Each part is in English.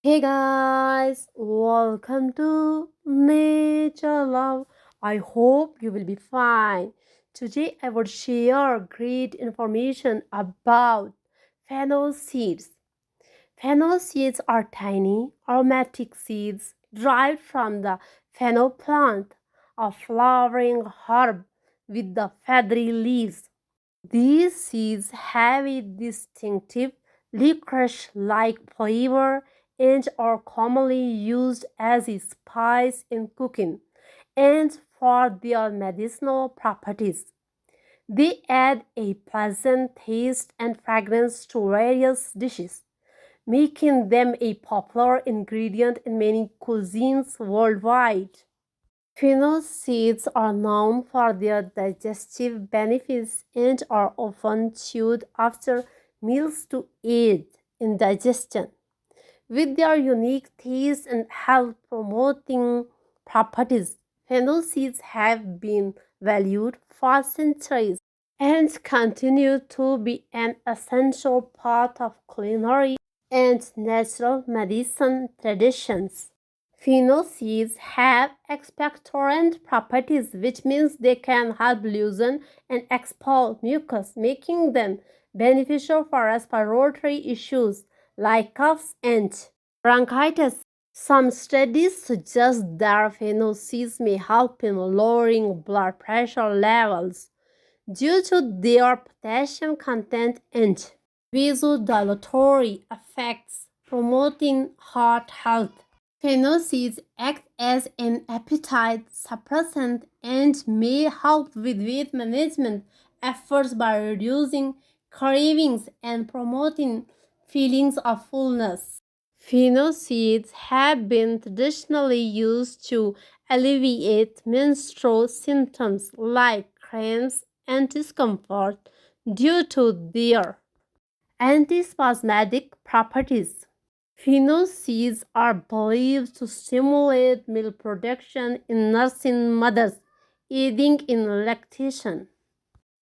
Hey guys, welcome to Nature Love. I hope you will be fine. Today I would share great information about fennel seeds. Fennel seeds are tiny aromatic seeds derived from the fennel plant, a flowering herb with the feathery leaves. These seeds have a distinctive licorice-like flavor and are commonly used as a spice in cooking and for their medicinal properties. They add a pleasant taste and fragrance to various dishes, making them a popular ingredient in many cuisines worldwide. Fennel seeds are known for their digestive benefits and are often chewed after meals to aid in digestion. With their unique taste and health promoting properties, fennel seeds have been valued for centuries and continue to be an essential part of culinary and natural medicine traditions. Fennel seeds have expectorant properties, which means they can help loosen and expel mucus, making them beneficial for respiratory issues like coughs and bronchitis. Some studies suggest that fennel seeds may help in lowering blood pressure levels due to their potassium content and vasodilatory effects, promoting heart health. Fennel seeds act as an appetite suppressant and may help with weight management efforts by reducing cravings and promoting feelings of fullness. Fennel seeds have been traditionally used to alleviate menstrual symptoms like cramps and discomfort due to their antispasmodic properties. Fennel seeds are believed to stimulate milk production in nursing mothers, aiding in lactation.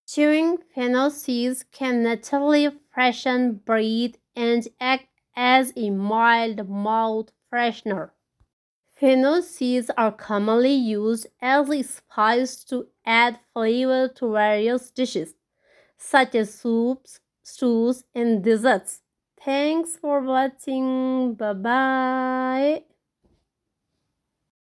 Chewing fennel seeds can naturally freshen breath and act as a mild mouth freshener. Fennel seeds are commonly used as a spice to add flavor to various dishes, such as soups, stews, and desserts. Thanks for watching. Bye bye.